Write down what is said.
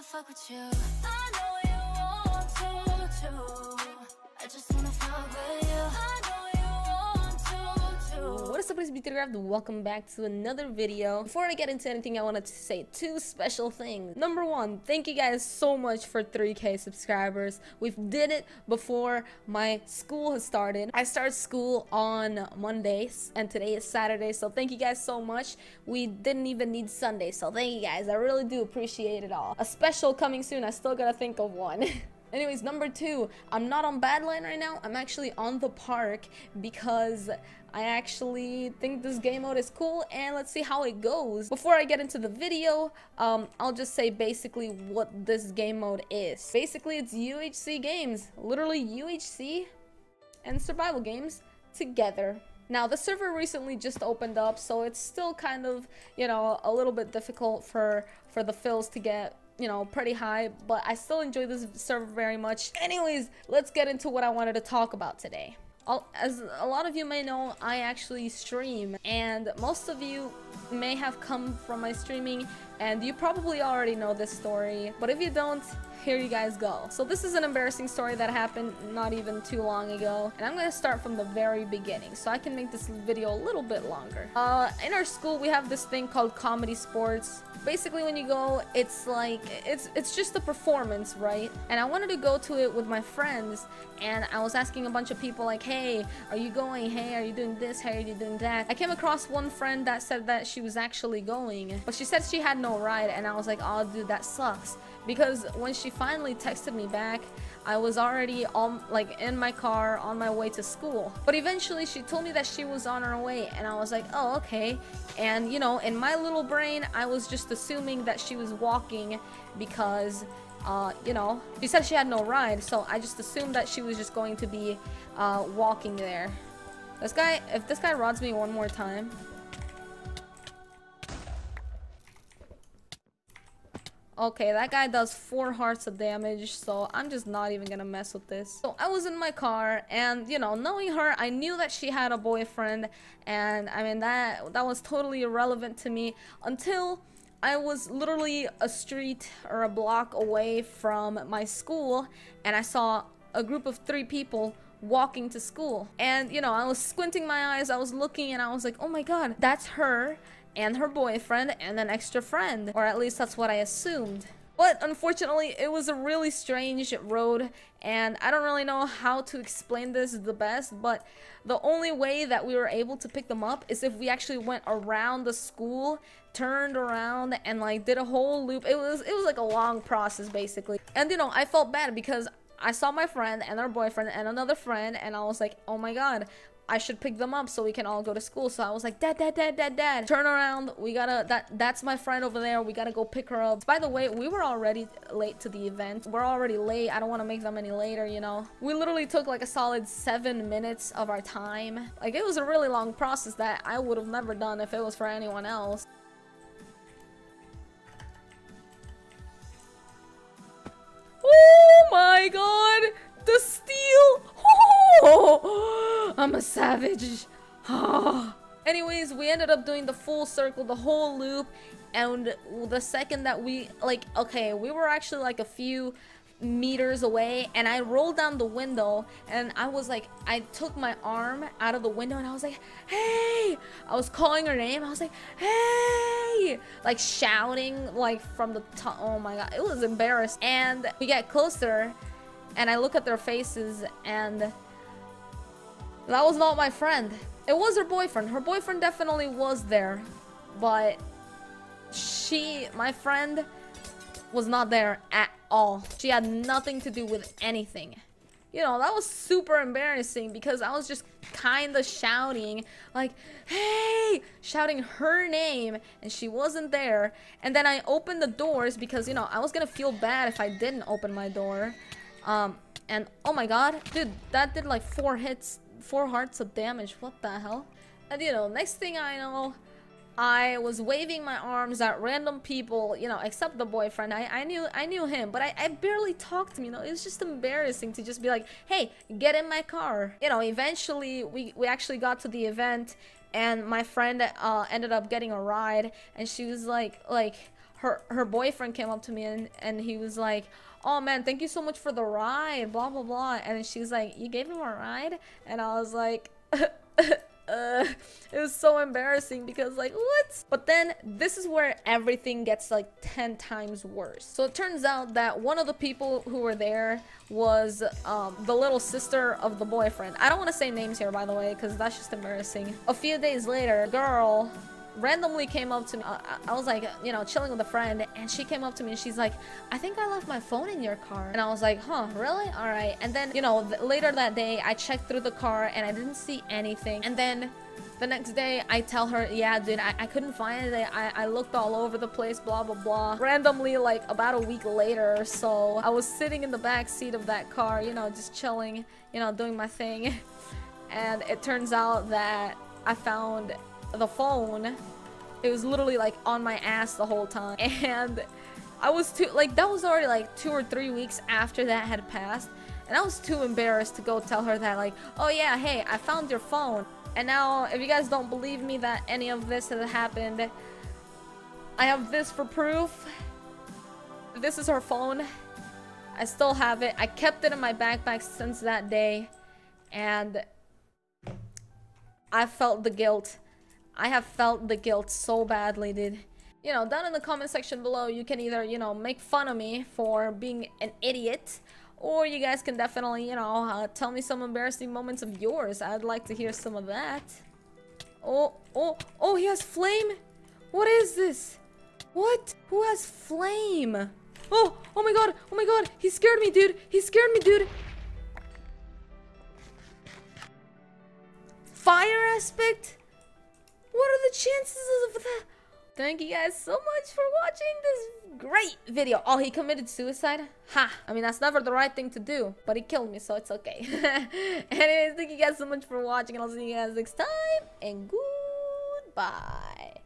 wanna fuck with you. I know you want to too. I just wanna fuck with you. I know you want to too. What is up, it's BTGraft? Welcome back to another video. Before I get into anything, I wanted to say two special things. Number one, thank you guys so much for 3K subscribers. We've did it before my school has started. I start school on Mondays and today is Saturday, so thank you guys so much. We didn't even need Sunday, so thank you guys. I really do appreciate it all. A special coming soon. I still gotta think of one. Anyways, number two, I'm not on BADLION right now. I'm actually on the park because I actually think this game mode is cool, and let's see how it goes. Before I get into the video, I'll just say basically what this game mode is. Basically, it's UHC games, literally UHC and survival games together. Now, the server recently just opened up, so it's still kind of, you know, a little bit difficult for the fills to get, you know, pretty high, but I still enjoy this server very much. Anyways, let's get into what I wanted to talk about today. As a lot of you may know, I actually stream, and most of you may have come from my streaming, and you probably already know this story, but if you don't, here you guys go. So this is an embarrassing story that happened not even too long ago, and I'm gonna start from the very beginning so I can make this video a little bit longer. In our school, we have this thing called comedy sports. Basically, when you go, it's like it's just a performance, right? And I wanted to go to it with my friends, and I was asking a bunch of people like, hey, are you going? Hey, are you doing this? Hey, are you doing that? I came across one friend that said that she was actually going, but she said she had no ride, and I was like, oh dude, that sucks. Because when she finally texted me back, I was already in my car on my way to school. But eventually she told me that she was on her way, and I was like, oh, okay. And you know, in my little brain, I was just assuming that she was walking because you know, she said she had no ride, so I just assumed that she was just going to be walking there. This guy, if this guy rods me one more time. Okay, that guy does 4 hearts of damage, so I'm just not even gonna mess with this. So I was in my car, and you know, knowing her, I knew that she had a boyfriend, and I mean that was totally irrelevant to me until I was literally a street or a block away from my school, and I saw a group of 3 people walking to school. And you know, I was squinting my eyes, I was looking, and I was like, oh my god, that's her and her boyfriend and an extra friend, or at least that's what I assumed. But unfortunately, it was a really strange road, and I don't really know how to explain this the best, but the only way that we were able to pick them up is if we actually went around the school, turned around, and like did a whole loop. It was like a long process basically. And you know, I felt bad because I saw my friend and her boyfriend and another friend, and I was like, oh my god, I should pick them up so we can all go to school. So I was like, dad, turn around, we gotta, that's my friend over there, we gotta go pick her up. By the way, we were already late to the event. We're already late. I don't want to make them any later, you know. We literally took like a solid 7 minutes of our time. Like, it was a really long process that I would have never done if it was for anyone else. Oh my god, the steal! Oh, I'm a savage. Anyways, we ended up doing the full circle, the whole loop, and the second that we we were actually like a few meters away, and I rolled down the window, and I was like, I took my arm out of the window, and I was like, hey! I was calling her name. I was like, hey! Like shouting like from the top. Oh my god, it was embarrassing. And we get closer, and I look at their faces, and that was not my friend. It was her boyfriend. Her boyfriend definitely was there, but my friend was not there at all. She had nothing to do with anything. You know, that was super embarrassing because I was just kind of shouting like, hey, shouting her name, and she wasn't there. And then I opened the doors because, you know, I was gonna feel bad if I didn't open my door. And oh my god, dude, that did like 4 hits, 4 hearts of damage. What the hell? And you know, next thing I know, I was waving my arms at random people, you know, except the boyfriend. I knew him, but I barely talked to him, you know. It was just embarrassing to just be like, hey, get in my car. You know, eventually we actually got to the event, and my friend ended up getting a ride, and she was like her boyfriend came up to me and he was like, oh man, thank you so much for the ride, blah blah blah. And then she's like, you gave him a ride? And I was like, it was so embarrassing because like, what? But then this is where everything gets like 10 times worse. So it turns out that one of the people who were there was the little sister of the boyfriend. I don't want to say names here, by the way, because that's just embarrassing. A few days later, a girl randomly came up to me. I was like, you know, chilling with a friend, and she came up to me and she's like, I think I left my phone in your car. And I was like, huh, really? All right. And then, you know, later that day I checked through the car and I didn't see anything. And then the next day I tell her, yeah dude, I couldn't find it. I looked all over the place, blah blah blah. Randomly, like about a week later or so, I was sitting in the back seat of that car, you know, just chilling, you know, doing my thing. And it turns out that I found the phone. It was literally like on my ass the whole time, and I was too, like, that was already like 2 or 3 weeks after that had passed, and I was too embarrassed to go tell her that, like, oh yeah, hey, I found your phone. And now, if you guys don't believe me that any of this has happened, I have this for proof. This is her phone. I still have it. I kept it in my backpack since that day, and I felt the guilt. I have felt the guilt so badly, dude. You know, down in the comment section below, you can either, you know, make fun of me for being an idiot, or you guys can definitely, you know, tell me some embarrassing moments of yours. I'd like to hear some of that. Oh, he has flame? What is this? What? Who has flame? Oh my god, he scared me, dude. He scared me, dude. Fire aspect? What are the chances of that? Thank you guys so much for watching this great video. Oh, he committed suicide? Ha! I mean, that's never the right thing to do, but he killed me, so it's okay. Anyways, thank you guys so much for watching, and I'll see you guys next time, and goodbye.